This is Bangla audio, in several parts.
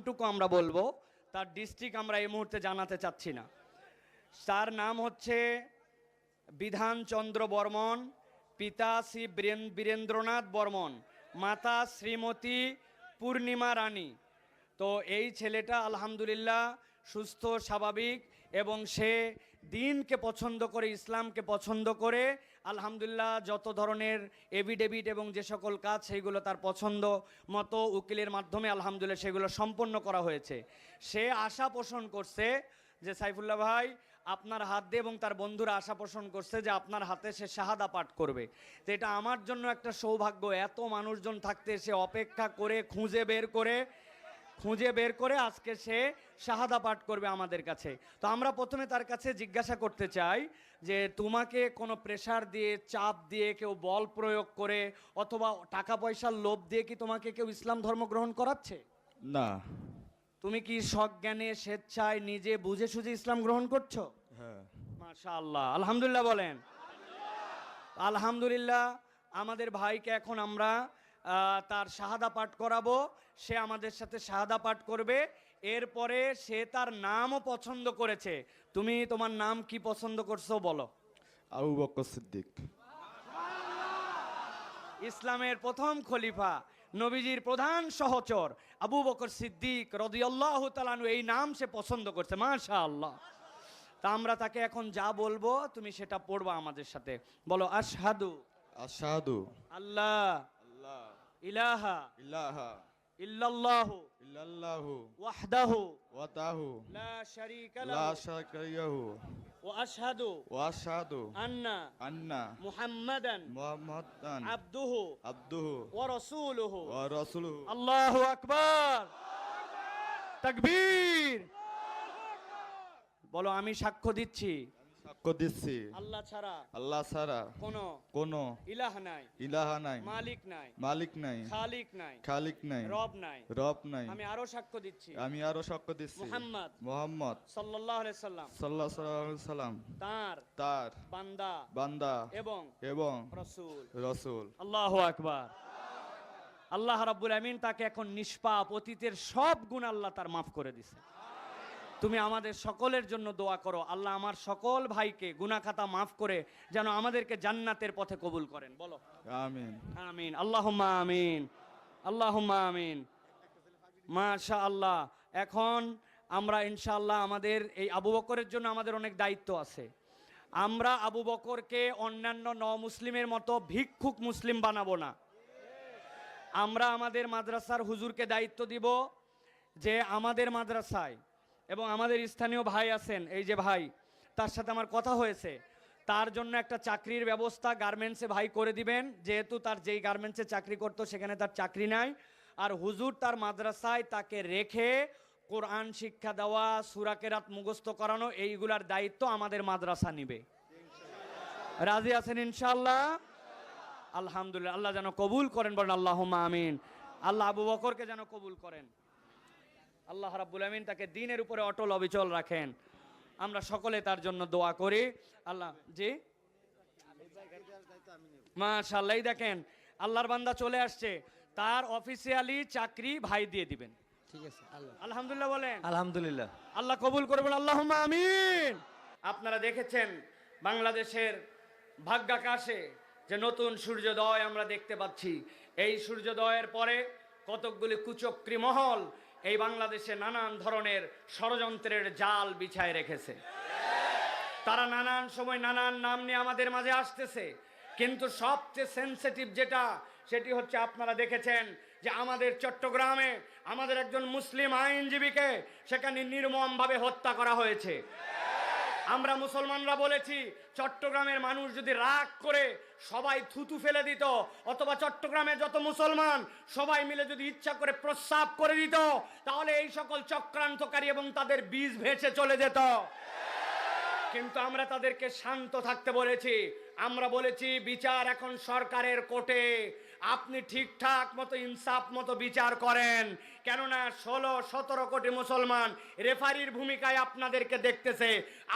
টুকু আমরা বলবো, তার ডিস্ট্রিক্ট আমরা এই মুহূর্তে জানাতে চাচ্ছি না। তার নাম হচ্ছে বিধানচন্দ্র বর্মন, পিতা শ্রী বীরেন্দ্রনাথ বর্মন, মাতা শ্রীমতী পূর্ণিমা রানী। তো এই ছেলেটা আলহামদুলিল্লাহ সুস্থ স্বাভাবিক এবং সে দিনকে পছন্দ করে, ইসলামকে পছন্দ করে আলহামদুলিল্লাহ যত ধরনের এভিডেভিট এবং যে সকল কাজ সেইগুলো তার পছন্দ মতো উকিলের মাধ্যমে আলহামদুলিল্লাহ সেগুলো সম্পন্ন করা হয়েছে। সে আশা পোষণ করছে যে সাইফুল্লাহ ভাই আপনার হাত দিয়ে, এবং তার বন্ধুরা আশা পোষণ করছে যে আপনার হাতে সে শাহাদা পাঠ করবে। তো এটা আমার জন্য একটা সৌভাগ্য, এত মানুষজন থাকতে সে অপেক্ষা করে খুঁজে বের করে আজকে সে শাহাদা পাঠ করবে আমাদের কাছে। তো আমরা প্রথমে তার কাছে জিজ্ঞাসা করতে চাই যে তোমাকে কোনো প্রেসার দিয়ে, চাপ দিয়ে, কেউ বল প্রয়োগ করে অথবা টাকা পয়সার লোভ দিয়ে কি তোমাকে কেউ ইসলাম ধর্ম গ্রহণ করাচ্ছে? না। তুমি কি সজ্ঞানে স্বেচ্ছায় নিজে বুঝে সুঝে ইসলাম গ্রহণ করছো? হ্যাঁ। মাশাআল্লাহ, আলহামদুলিল্লাহ বলেন। আলহামদুলিল্লাহ আমাদের ভাইকে এখন আমরা তার শাহাদা পাঠ করাবো। সে আমাদের সাথে শাহাদা পাঠ করবে। এরপরে সে তার নামও পছন্দ করেছে। তুমি তোমার নাম কি পছন্দ করছো বলো? আবু বকর সিদ্দিক। ইসলামের প্রথম খলিফা, নবীজির প্রধান সহচর আবু বকর সিদ্দিক রাদিয়াল্লাহু তাআলা আনহু, এই নাম সে পছন্দ করছে। মাশাআল্লাহ। তা আমরা তাকে এখন যা বলবো তুমি সেটা পড়বা আমাদের সাথে। বলো আশহাদু আশহাদু আল্লাহ আল্লাহ ইলাহা ইলাহা ইল্লাল্লাহু ইল্লাল্লাহু ওয়াহদাহু ওয়াহদাহু লা শারীকা লা লাহু শারীকা লাহু ওয়া আশহাদু ওয়া আশহাদু আন্না মুহাম্মাদান আবদুহু আবদুহু ওয়া রাসূলুহু ওয়া রাসূলুহু। আল্লাহু আকবার, তাকবীর। বলো আমি সাক্ষ্য দিচ্ছি সাক্ষ্য দিচ্ছি আল্লাহ ছাড়া কোনো ইলাহ নাই, ইলাহা নাই, মালিক নাই, খালিক নাই, রব নাই। আমি আরো সাক্ষ্য দিচ্ছি মুহাম্মদ সাল্লাল্লাহু আলাইহি সাল্লাল্লাহু আলাইহি সাল্লাম তার বান্দা এবং রাসূল। আল্লাহু আকবার। আল্লাহ রাব্বুল আমিন তাকে এখন নিষ্পাপ অতীতের সব গুনাহ আল্লাহ তার মাফ করে দিয়েছে। তুমি আমাদের সকলের জন্য দোয়া করো, আল্লাহ আমার সকল ভাইকে গুনাহ খাতা মাফ করে যেন আমাদেরকে জান্নাতের পথে কবুল করেন। বলো আমিন আমিন, আল্লাহুম্মা আমিন, আল্লাহুম্মা আমিন। মাশাআল্লাহ। এখন আমরা ইনশাআল্লাহ আমাদের এই আবু বকরের জন্য আমাদের অনেক দায়িত্ব আছে। আমরা আবু বকরকে অন্যান্য মুসলিমের মতো ভিক্ষুক মুসলিম বানাবো না। আমরা আমাদের মাদ্রাসার হুজুরকে দায়িত্ব দিব যে আমাদের মাদ্রাসায় এবং আমাদের স্থানীয় ভাই আছেন, এই যে ভাই, তার সাথে আমার কথা হয়েছে, তার জন্য একটা চাকরির ব্যবস্থা গার্মেন্টসে ভাই করে দিবেন, যেহেতু তার যেই গার্মেন্টসে চাকরি করতো সেখানে তার চাকরি নাই। আর হুজুর তার মাদ্রাসায় তাকে রেখে কোরআন শিক্ষা দেওয়া, সূরা কেরাত মুখস্থ করানো, এইগুলার দায়িত্ব আমাদের মাদ্রাসা নিবে। রাজি আছেন ইনশাআল্লাহ? আলহামদুলিল্লাহ। আল্লাহ যেন কবুল করেন, বলেন আল্লাহুম্মা আমিন। আল্লাহ আবু বকরকে যেন কবুল করেন। আল্লাহ রাব্বুল আমিন তাকে দ্বীনের উপরে অটল অবিচল রাখেন। আমরা সকলে তার জন্য দোয়া করি। আল্লাহ জি মাশাআল্লাহ। দেখেন আল্লাহর বান্দা চলে আসছে, তার অফিসিয়ালি চাকরি ভাই দিয়ে দিবেন। ঠিক আছে, আলহামদুলিল্লাহ বলেন। আলহামদুলিল্লাহ। আল্লাহ কবুল করবেন, আল্লাহুম্মা আমিন। আপনারা দেখেছেন বাংলাদেশের ভাগ্যাকাশে যে নতুন সূর্যোদয় আমরা দেখতে পাচ্ছি। এই সূর্যোদয়ের পরে কতকগুলি কুচক্রী মহল এই বাংলাদেশে নানান ধরনের ষড়যন্ত্রের জাল বিছায় রেখেছে। তারা নানান সময় নানান নাম নিয়ে আমাদের মাঝে আসতেছে, কিন্তু সবচেয়ে সেনসিটিভ যেটা, সেটি হচ্ছে আপনারা দেখেছেন যে আমাদের চট্টগ্রামে আমাদের একজন মুসলিম আইনজীবীকে সেখানে নির্মমভাবে হত্যা করা হয়েছে। আমরা মুসলমানরা বলেছি চট্টগ্রামের মানুষ যদি রাগ করে সবাই থুতু ফেলে দিত, অথবা চট্টগ্রামে যত মুসলমান সবাই মিলে যদি ইচ্ছা করে প্রস্রাব করে দিত, তাহলে এই সকল চক্রান্তকারী এবং তাদের বীজ ভেসে চলে যেত। কিন্তু আমরা তাদেরকে শান্ত থাকতে বলেছি। আমরা বলেছি বিচার এখন সরকারের কোর্টে, আপনি ঠিকঠাক মতো ইনসাফ মতো বিচার করেন, কেননা 16-17 কোটি মুসলমান রেফারির ভূমিকায় আপনাদেরকে দেখতেছে।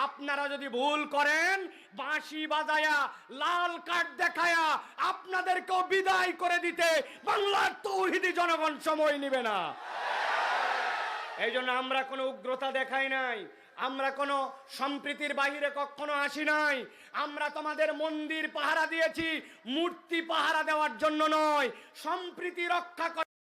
আপনারা যদি ভুল করেন, বাঁশি বাজায়া লাল কার্ড দেখায়া আপনাদেরকেও বিদায় করে দিতে বাংলার তৌহিদি জনগণ সময় নেবে না। এই জন্য আমরা কোনো উগ্রতা দেখাই নাই, আমরা কোনো সম্প্রীতির বাহিরে কখনো আসি নাই। আমরা তোমাদের মন্দির পাহারা দিয়েছি মূর্তি পাহারা দেওয়ার জন্য নয়, সম্প্রীতি রক্ষা